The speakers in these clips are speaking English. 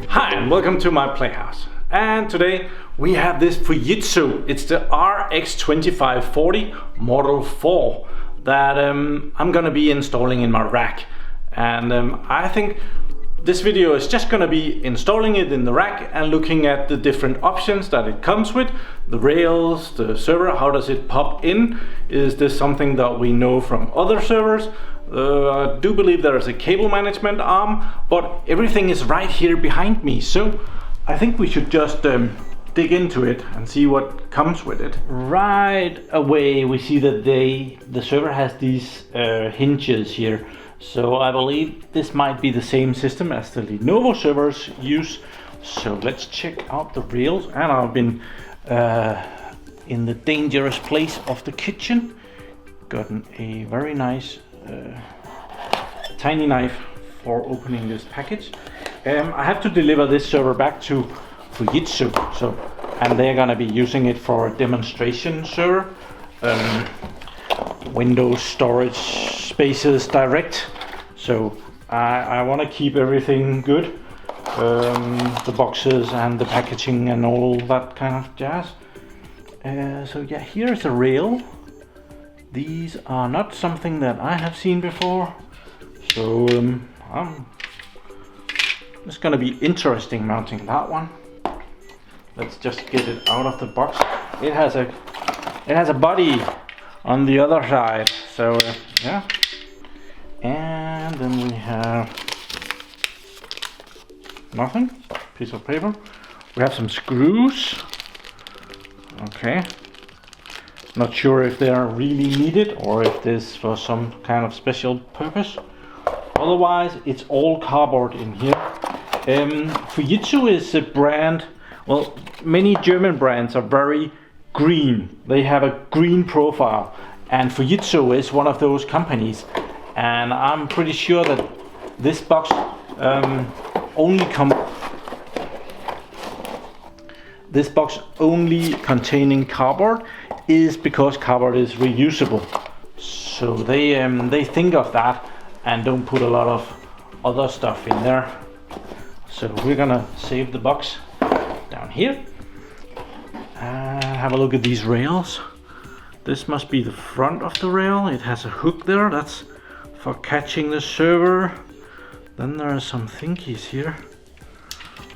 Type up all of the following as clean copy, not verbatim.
Hi and welcome to my playhouse. And today we have this Fujitsu. It's the RX2540 Model 4 that I'm gonna be installing in my rack. And I think this video is just gonna be installing it in the rack and looking at the different options that it comes with. The rails, the server, how does it pop in? Is this something that we know from other servers? I do believe there is a cable management arm, but everything is right here behind me. So I think we should just dig into it and see what comes with it. Right away we see that the server has these hinges here. So I believe this might be the same system as the Lenovo servers use. So let's check out the rails. And I've been in the dangerous place of the kitchen. Gotten a very nice tiny knife for opening this package. I have to deliver this server back to Fujitsu, and they're gonna be using it for a demonstration server. Windows storage spaces direct. So I want to keep everything good. The boxes and the packaging and all that kind of jazz. So yeah, here's a rail. These are not something that I have seen before. So it's gonna be interesting mounting that one. Let's just get it out of the box. It has a body on the other side. So yeah. And then we have nothing. Piece of paper. We have some screws. Okay. Not sure if they are really needed or if this for some kind of special purpose. Otherwise, it's all cardboard in here. Fujitsu is a brand. Well, many German brands are very green. They have a green profile, and Fujitsu is one of those companies. And I'm pretty sure that this box only containing cardboard is because cardboard is reusable. So they think of that and don't put a lot of other stuff in there. So we're gonna save the box down here. Have a look at these rails. This must be the front of the rail. It has a hook there. That's for catching the server. Then there are some thingies here.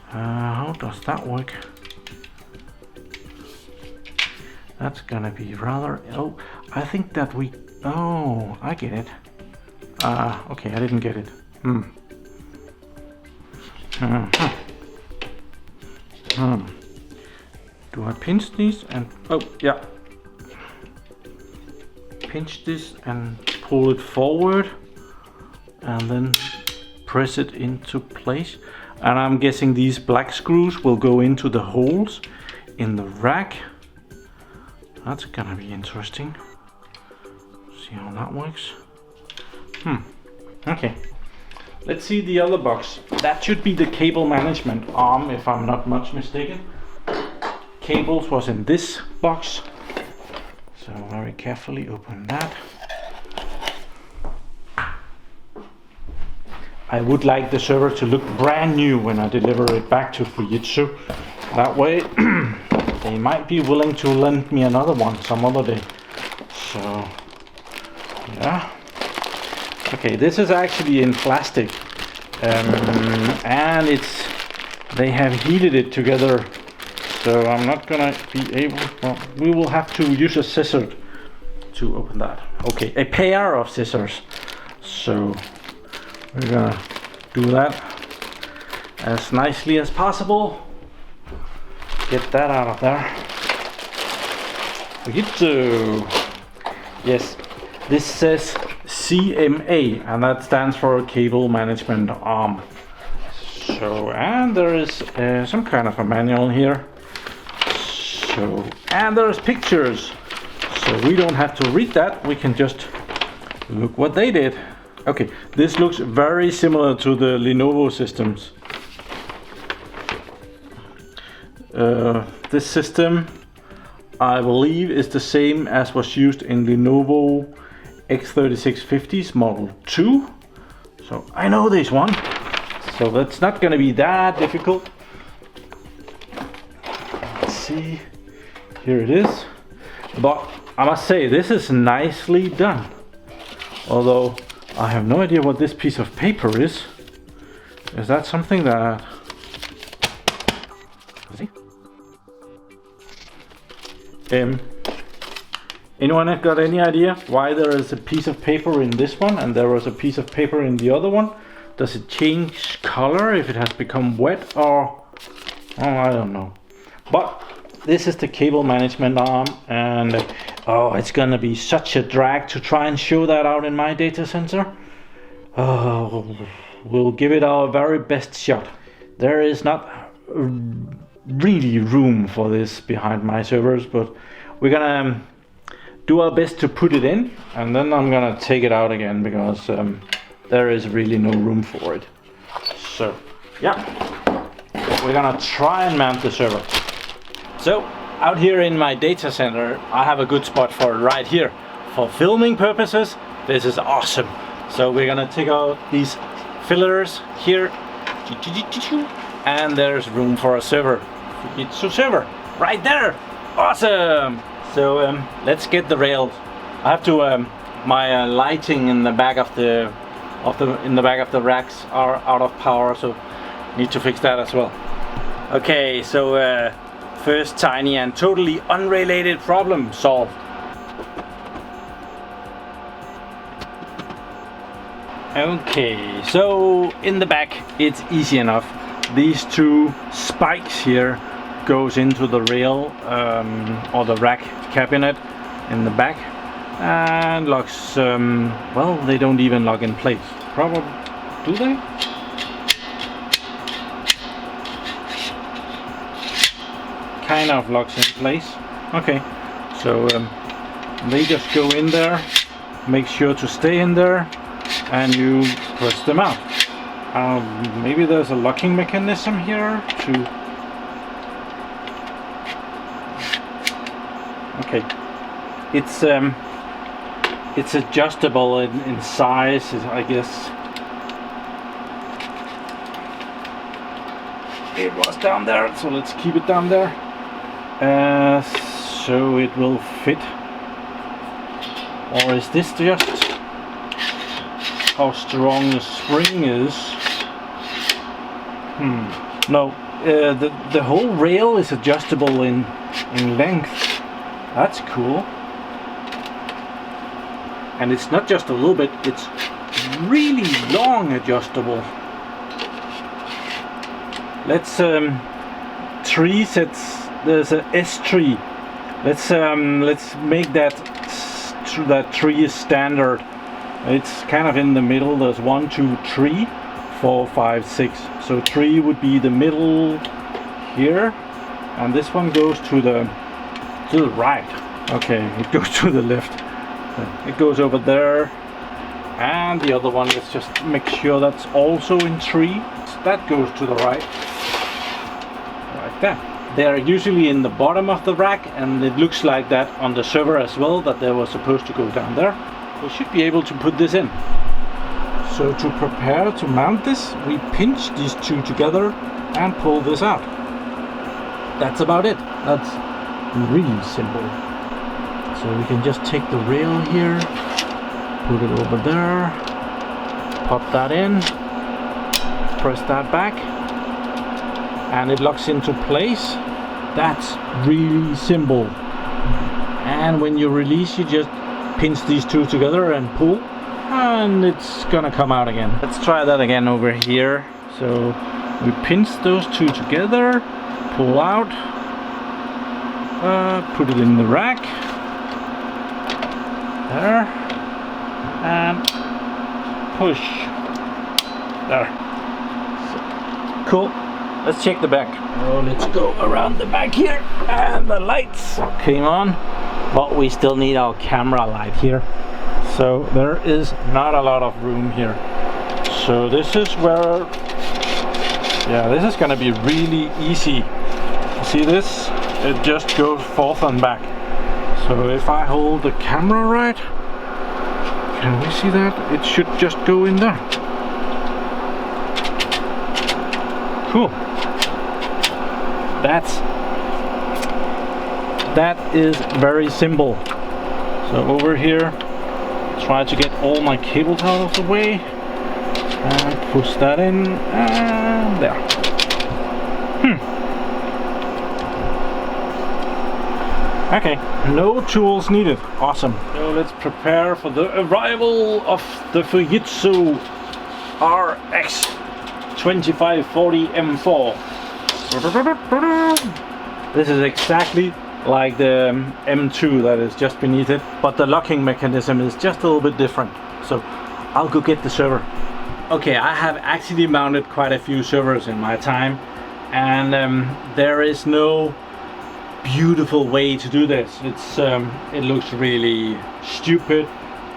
How does that work? That's gonna be rather... Oh, I think that we... Oh, I get it. Okay, I didn't get it. Do I pinch these and... Oh, yeah. Pinch this and pull it forward. And then press it into place. And I'm guessing these black screws will go into the holes in the rack. That's gonna be interesting. See how that works. Okay. Let's see the other box. That should be the cable management arm, if I'm not much mistaken. Cables was in this box. So very carefully open that. I would like the server to look brand new when I deliver it back to Fujitsu. That way they might be willing to lend me another one some other day. So yeah. Okay, this is actually in plastic, and they have heated it together. So I'm not gonna be able. Well, we will have to use a scissor to open that. Okay, a pair of scissors. So we're gonna do that as nicely as possible. Get that out of there. Fujitsu. Yes, this says CMA, and that stands for Cable Management Arm. So, and there is some kind of a manual here. So, and there's pictures. So we don't have to read that. We can just look what they did. Okay, this looks very similar to the Lenovo systems. This system, I believe, is the same as was used in Lenovo X3650s Model 2. So I know this one. So that's not gonna be that difficult. Let's see. Here it is. But I must say, this is nicely done. Although I have no idea what this piece of paper is. Is that something that... Anyone got any idea why there is a piece of paper in this one and there was a piece of paper in the other one? Does it change color if it has become wet, or... Oh, I don't know. But this is the cable management arm, and oh, it's gonna be such a drag to try and show that out in my data center. Oh, we'll give it our very best shot. There is not really room for this behind my servers, but we're gonna do our best to put it in, and then I'm gonna take it out again because there is really no room for it. So yeah, we're gonna try and mount the server. So out here in my data center, I have a good spot for it right here. For filming purposes, this is awesome. So we're gonna take out these fillers here, and there's room for a server. Fujitsu server right there. Awesome. So let's get the rails. I have to my lighting in the back of the racks are out of power, so need to fix that as well. Okay, so first tiny and totally unrelated problem solved. Okay, so in the back it's easy enough. These two spikes here goes into the rail or the rack cabinet in the back and locks, well, they don't even lock in place. Probably, do they? Kind of locks in place. Okay, so they just go in there, make sure to stay in there, and you press them out. Maybe there's a locking mechanism here to... Okay, it's adjustable in size, I guess. It was down there, so let's keep it down there. So it will fit. Or is this just how strong the spring is? No, the whole rail is adjustable in length. That's cool. And it's not just a little bit, it's really long adjustable. Let's tree sets, there's a S tree. Let's make that tree is standard. It's kind of in the middle. There's 1, 2, 3, 4, 5, 6. So 3 would be the middle here, and this one goes to the right. Okay, it goes to the left. It goes over there, and the other one, let's just make sure that's also in 3. That goes to the right. Like that. They are usually in the bottom of the rack, and it looks like that on the server as well, that they were supposed to go down there. We should be able to put this in. So to prepare to mount this, we pinch these two together and pull this out. That's about it. That's really simple. So we can just take the rail here, put it over there, pop that in, press that back, and it locks into place. That's really simple. And when you release, you just pinch these two together and pull, and it's gonna come out again. Let's try that again over here. So we pinch those two together, pull out, put it in the rack there, and push there. So, cool. Let's check the back. Oh, let's go around the back here, and the lights came on, but we still need our camera light here. So there is not a lot of room here. So this is where, yeah, this is gonna be really easy. See this? It just goes forth and back. So if I hold the camera right, Can we see that? It should just go in there. Cool. That is very simple. So over here, try to get all my cables out of the way and push that in and there. Okay, no tools needed. Awesome. So let's prepare for the arrival of the Fujitsu RX 2540 M4. This is exactly like the M2 that is just beneath it, but the locking mechanism is just a little bit different. So I'll go get the server. Okay, I have actually mounted quite a few servers in my time, and there is no beautiful way to do this. It looks really stupid.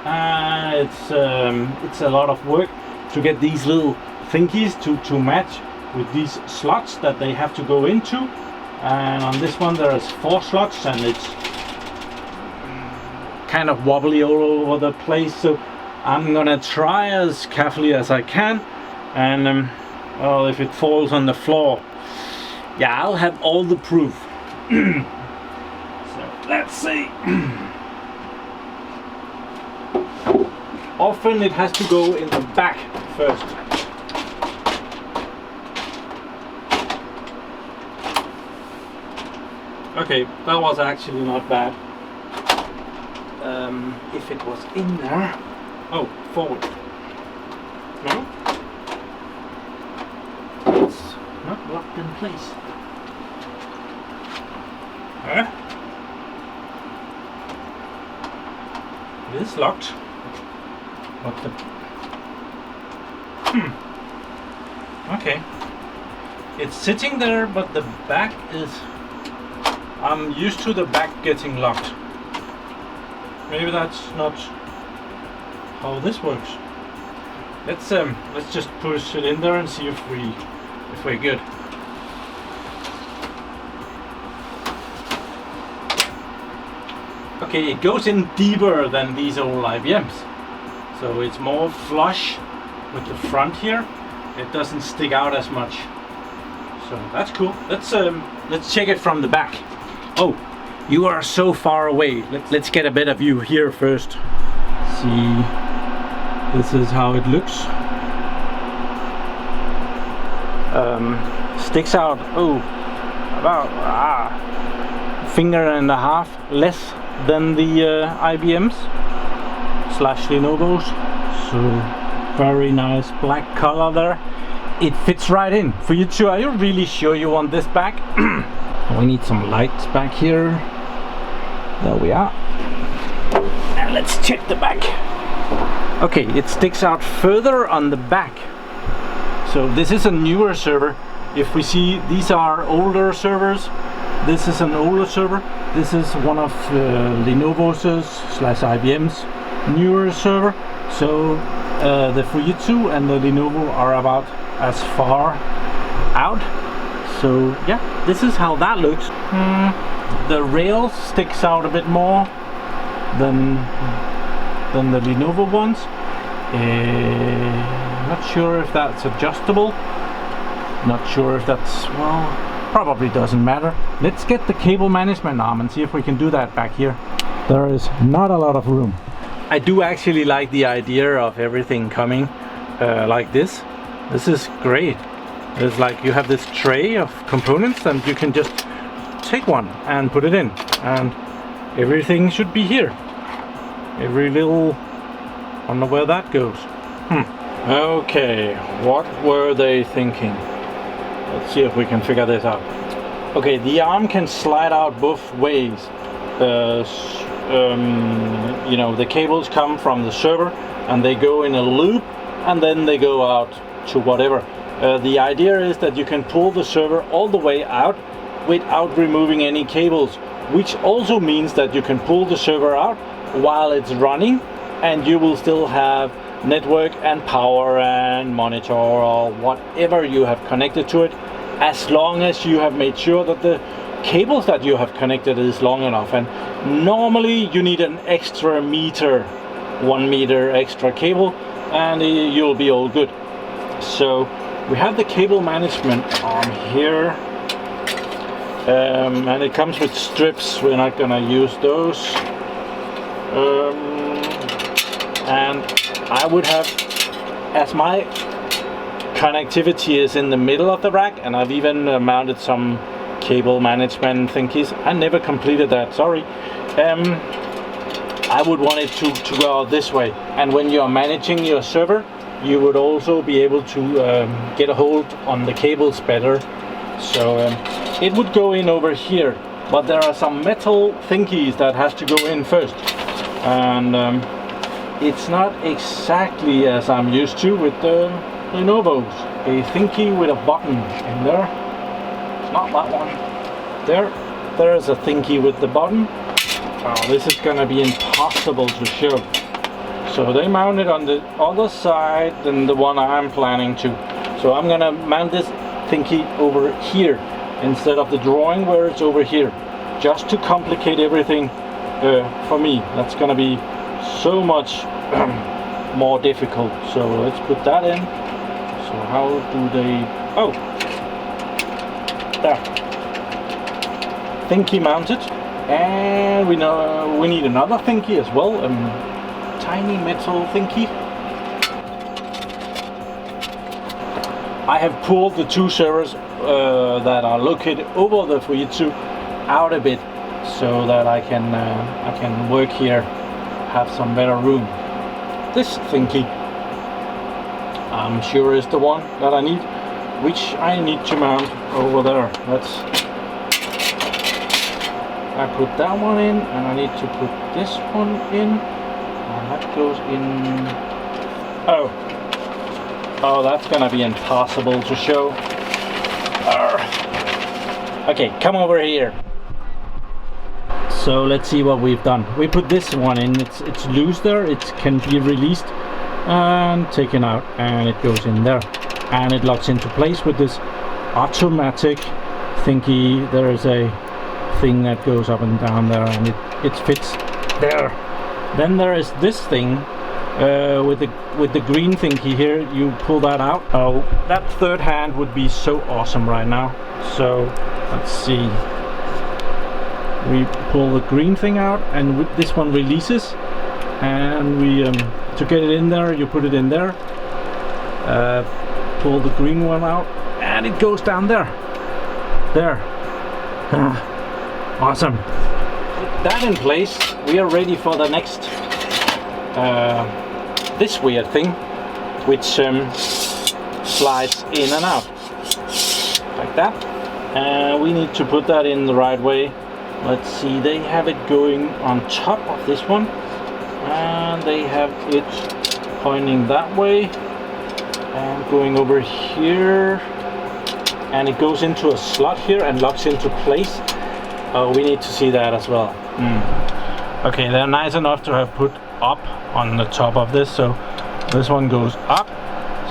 It's a lot of work to get these little thingies to match with these slots that they have to go into. And on this one there's 4 slots, and it's kind of wobbly all over the place. So I'm gonna try as carefully as I can, and well, if it falls on the floor, yeah, I'll have all the proof. So let's see. Often it has to go in the back first. Okay, that was actually not bad. If it was in there. Oh, forward. No? It's not locked in place. Huh? It is locked. What the? Okay. It's sitting there, but the back is... I'm used to the back getting locked. Maybe that's not how this works. Let's just push it in there and see if we're good. Okay, it goes in deeper than these old IBMs, so it's more flush with the front here. It doesn't stick out as much, so that's cool. Let's check it from the back. Oh, you are so far away. Let's get a better view here first. See, this is how it looks. Sticks out, oh, about finger and a half less than the IBMs / Lenovo's. So very nice black color there. It fits right in. Fujitsu, are you really sure you want this back? We need some lights back here. There we are. And let's check the back. Okay, it sticks out further on the back. So this is a newer server. If we see, these are older servers. This is an older server. This is one of Lenovo's / IBM's newer server. So the Fujitsu and the Lenovo are about as far out. So yeah, this is how that looks. The rail sticks out a bit more than the Lenovo ones. Not sure if that's adjustable. Not sure if that's, well, probably doesn't matter. Let's get the cable management arm and see if we can do that back here. There is not a lot of room. I do actually like the idea of everything coming like this. This is great. It's like you have this tray of components and you can just take one and put it in, and everything should be here. Every little... I don't know where that goes. Okay, what were they thinking? Let's see if we can figure this out. Okay, the arm can slide out both ways. You know, the cables come from the server and they go in a loop and then they go out to whatever. The idea is that you can pull the server all the way out without removing any cables, which also means that you can pull the server out while it's running and you will still have network and power and monitor or whatever you have connected to it, as long as you have made sure that the cables that you have connected is long enough. And normally you need an extra meter 1 meter extra cable, and you'll be all good. So we have the cable management on here, and it comes with strips. We're not gonna use those, and I would have, as my connectivity is in the middle of the rack, and I've even mounted some cable management thingies. I never completed that, sorry. I would want it to go out this way, and when you are managing your server, you would also be able to get a hold on the cables better. So it would go in over here, but there are some metal thingies that has to go in first, and it's not exactly as I'm used to with the Lenovo's. A thingy with a button in there. It's not that one. There is a thingy with the button. Oh, this is gonna be impossible to show. So they mount it on the other side than the one I'm planning to. So I'm gonna mount this thingy over here instead of the drawing where it's over here, just to complicate everything for me. That's gonna be so much more difficult. So let's put that in. So how do they? Oh, there. Thingy mounted, and we know we need another thingy as well. Tiny metal thingy. I have pulled the two servers that are located over the Fujitsu out a bit, so that I can work here, have some better room. This thingy, I'm sure, is the one that I need, which I need to mount over there. I put that one in, and I need to put this one in. That goes in. Oh, that's gonna be impossible to show. Okay, come over here. So let's see what we've done. We put this one in. It's loose there. It can be released and taken out, and it goes in there, and it locks into place with this automatic thingy. There is a thing that goes up and down there, and it fits there. Then there is this thing with the green thingy here. You pull that out. Oh, that third hand would be so awesome right now. So let's see. We pull the green thing out, and this one releases, and we to get it in there, you put it in there. Pull the green one out, and it goes down there. There. Awesome. With that in place, we are ready for the next this weird thing, which slides in and out like that, and we need to put that in the right way. Let's see, they have it going on top of this one, and they have it pointing that way and going over here, and it goes into a slot here and locks into place. Oh, we need to see that as well. Okay, they're nice enough to have put up on the top of this, so this one goes up.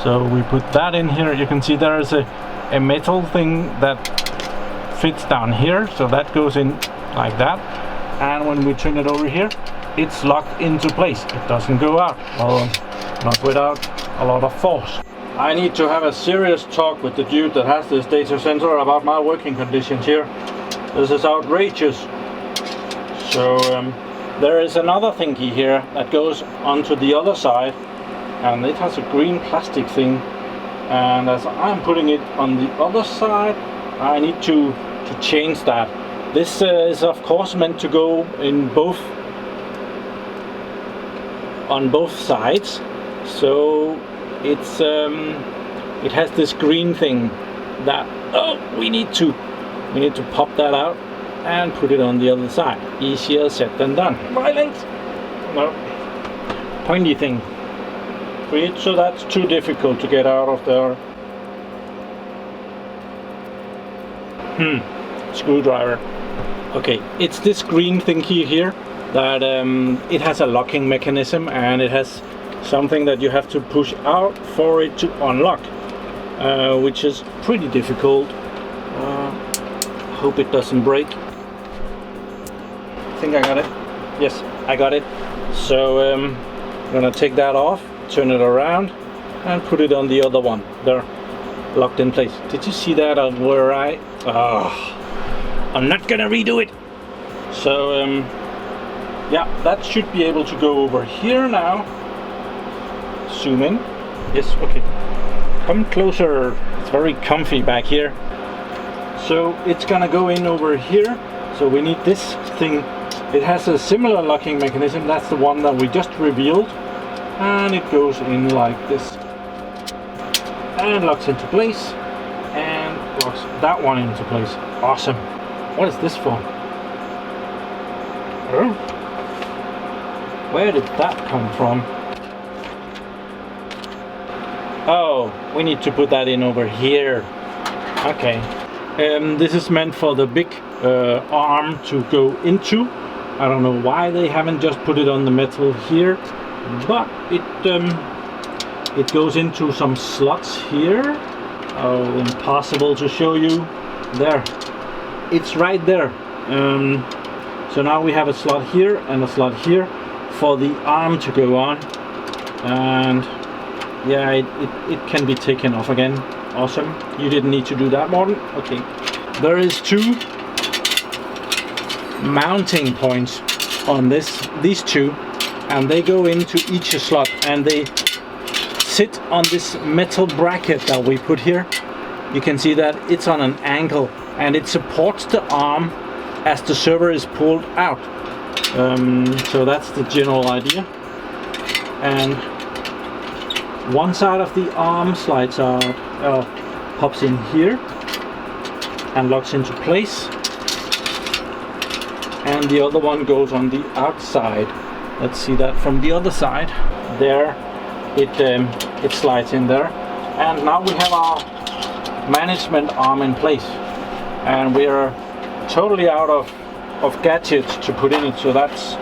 So we put that in here. You can see there is a metal thing that fits down here, so that goes in like that, and when we turn it over here, it's locked into place. It doesn't go out, well, not without a lot of force. I need to have a serious talk with the dude that has this data center about my working conditions here. This is outrageous. So there is another thingy here that goes onto the other side, and it has a green plastic thing, and as I'm putting it on the other side, I need to change that. This is of course meant to go in on both sides, so it's it has this green thing that we need to pop that out and put it on the other side. Easier said than done. Violent. No. Pointy thing. So that's too difficult to get out of there. Screwdriver. Okay, it's this green thingy here that it has a locking mechanism, and it has something that you have to push out for it to unlock, which is pretty difficult. Hope it doesn't break. I think I got it. Yes, I got it. So I'm gonna take that off, turn it around, and put it on the other one. There, locked in place. Did you see that? Where I'm not gonna redo it. So yeah, that should be able to go over here now. Zoom in. Yes, okay. Come closer. It's very comfy back here. So it's gonna go in over here. So we need this thing. It has a similar locking mechanism. That's the one that we just revealed. And it goes in like this. And locks into place. And locks that one into place. Awesome. What is this for? Oh. Where did that come from? Oh, we need to put that in over here. Okay. This is meant for the big arm to go into. I don't know why they haven't just put it on the metal here, but it goes into some slots here. Oh, impossible to show you. There. It's right there. So now we have a slot here and a slot here for the arm to go on. And yeah, it can be taken off again. Awesome. You didn't need to do that, Morten. Okay. There is 2 mounting points on these 2, and they go into each slot, and they sit on this metal bracket that we put here. You can see that it's on an angle, and it supports the arm as the server is pulled out. So that's the general idea. And one side of the arm slides out, pops in here and locks into place, and the other one goes on the outside. Let's see that from the other side. There, it slides in there, and now we have our management arm in place, and we are totally out of gadgets to put in it, so that's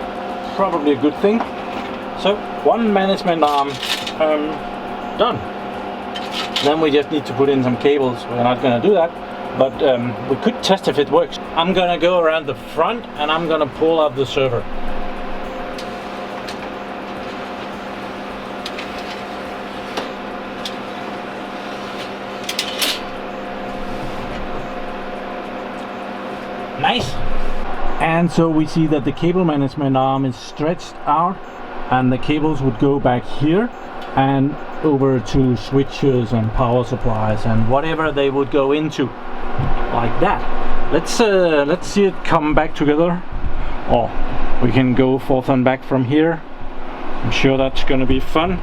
probably a good thing. So one management arm done. Then we just need to put in some cables. We're not going to do that, but we could test if it works. I'm going to go around the front and I'm going to pull up the server. Nice. And so we see that the cable management arm is stretched out, and the cables would go back here and over to switches and power supplies and whatever they would go into, like that. Let's see it come back together. Or we can go forth and back from here. I'm sure that's going to be fun.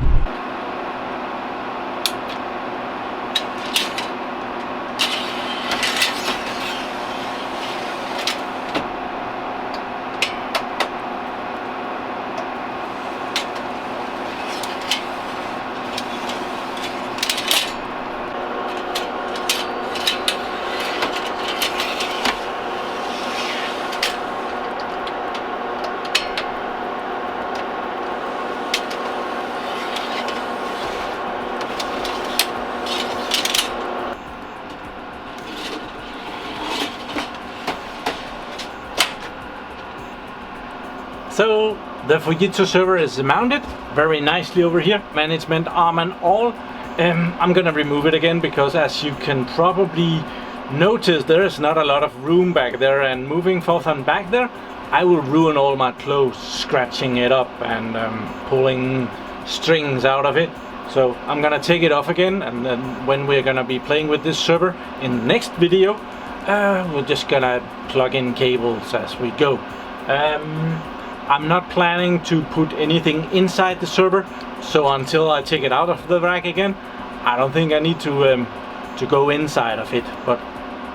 So the Fujitsu server is mounted very nicely over here, management arm and all. I'm gonna remove it again because, as you can probably notice, there is not a lot of room back there, and moving forth and back there, I will ruin all my clothes, scratching it up and pulling strings out of it. So I'm gonna take it off again, and then when we're gonna be playing with this server in the next video, we're just gonna plug in cables as we go. I'm not planning to put anything inside the server, so until I take it out of the rack again, I don't think I need to go inside of it. But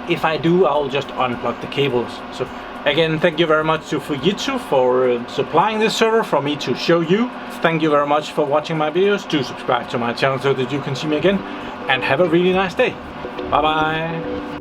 if I do, I'll just unplug the cables. So again, thank you very much to Fujitsu for supplying this server for me to show you. Thank you very much for watching my videos. Do subscribe to my channel so that you can see me again, and have a really nice day. Bye bye.